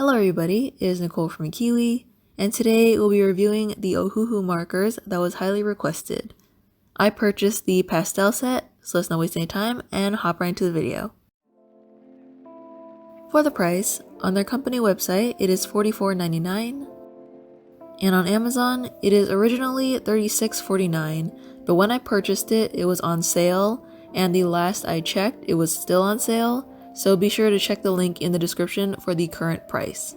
Hello everybody, it is Nicole from Kiwi, and today we'll be reviewing the Ohuhu markers that was highly requested. I purchased the pastel set, so let's not waste any time and hop right into the video. For the price, on their company website it is $44.99, and on Amazon it is originally $36.49, but when I purchased it, it was on sale, and the last I checked it was still on sale, so be sure to check the link in the description for the current price.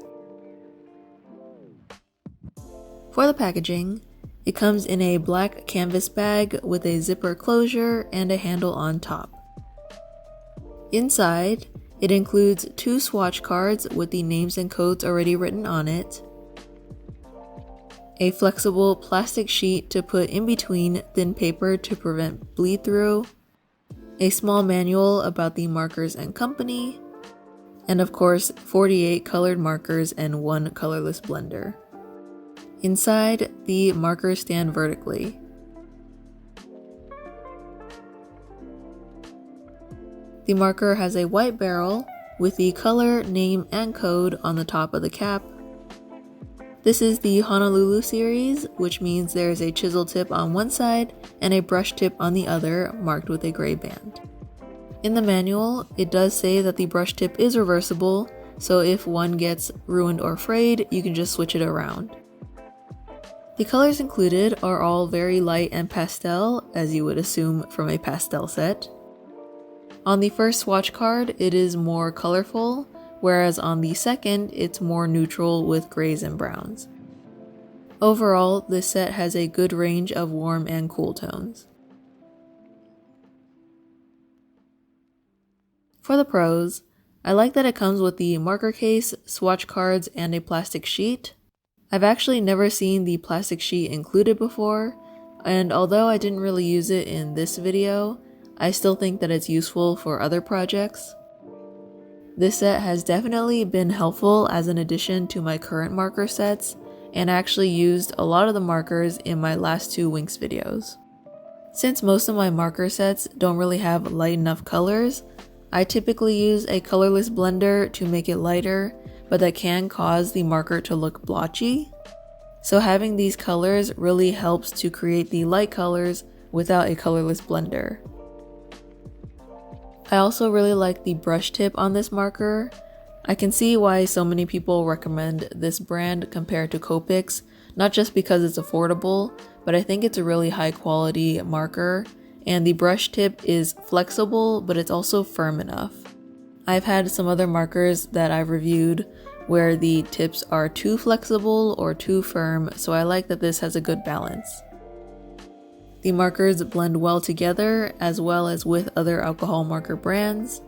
For the packaging, it comes in a black canvas bag with a zipper closure and a handle on top. Inside, it includes 2 swatch cards with the names and codes already written on it, a flexible plastic sheet to put in between thin paper to prevent bleed through, a small manual about the markers and company, and of course 48 colored markers and 1 colorless blender. Inside, the markers stand vertically. The marker has a white barrel with the color, name, and code on the top of the cap. This is the Honolulu series, which means there is a chisel tip on one side and a brush tip on the other, marked with a gray band. In the manual, it does say that the brush tip is reversible, so if one gets ruined or frayed, you can just switch it around. The colors included are all very light and pastel, as you would assume from a pastel set. On the first swatch card, it is more colorful, whereas on the second, it's more neutral with grays and browns. Overall, this set has a good range of warm and cool tones. For the pros, I like that it comes with the marker case, swatch cards, and a plastic sheet. I've actually never seen the plastic sheet included before, and although I didn't really use it in this video, I still think that it's useful for other projects. This set has definitely been helpful as an addition to my current marker sets, and I actually used a lot of the markers in my last 2 Winx videos. Since most of my marker sets don't really have light enough colors, I typically use a colorless blender to make it lighter, but that can cause the marker to look blotchy. So having these colors really helps to create the light colors without a colorless blender. I also really like the brush tip on this marker. I can see why so many people recommend this brand compared to Copics, not just because it's affordable, but I think it's a really high quality marker, and the brush tip is flexible, but it's also firm enough. I've had some other markers that I've reviewed where the tips are too flexible or too firm, so I like that this has a good balance. The markers blend well together as well as with other alcohol marker brands,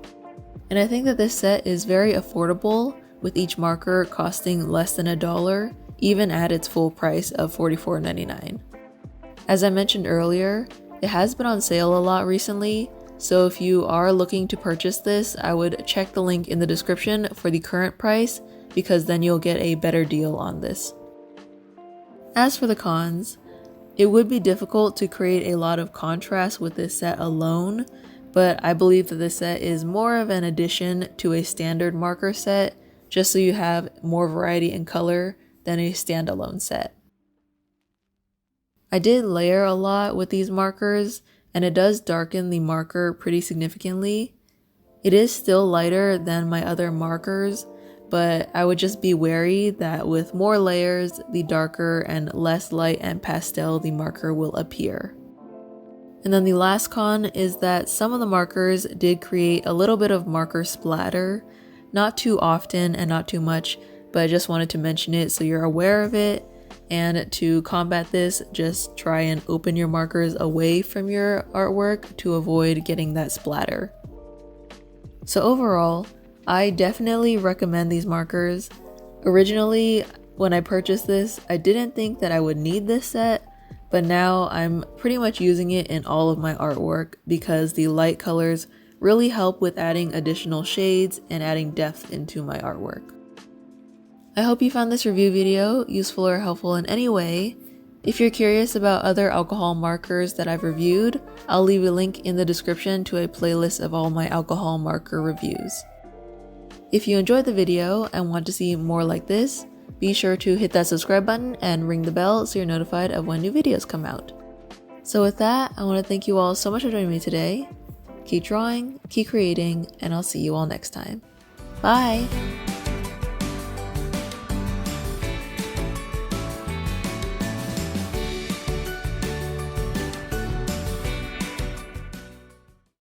and I think that this set is very affordable, with each marker costing less than $1, even at its full price of $44.99. As I mentioned earlier, it has been on sale a lot recently, so if you are looking to purchase this, I would check the link in the description for the current price, because then you'll get a better deal on this. As for the cons, it would be difficult to create a lot of contrast with this set alone, but I believe that this set is more of an addition to a standard marker set, just so you have more variety in color than a standalone set. I did layer a lot with these markers, and it does darken the marker pretty significantly. It is still lighter than my other markers, but I would just be wary that with more layers, the darker and less light and pastel the marker will appear. And then the last con is that some of the markers did create a little bit of marker splatter, not too often and not too much, but I just wanted to mention it so you're aware of it. And to combat this, just try and open your markers away from your artwork to avoid getting that splatter. So overall, I definitely recommend these markers. Originally, when I purchased this, I didn't think that I would need this set, but now I'm pretty much using it in all of my artwork because the light colors really help with adding additional shades and adding depth into my artwork. I hope you found this review video useful or helpful in any way. If you're curious about other alcohol markers that I've reviewed, I'll leave a link in the description to a playlist of all my alcohol marker reviews. If you enjoyed the video and want to see more like this, be sure to hit that subscribe button and ring the bell so you're notified of when new videos come out. So with that, I want to thank you all so much for joining me today. Keep drawing, keep creating, and I'll see you all next time. Bye!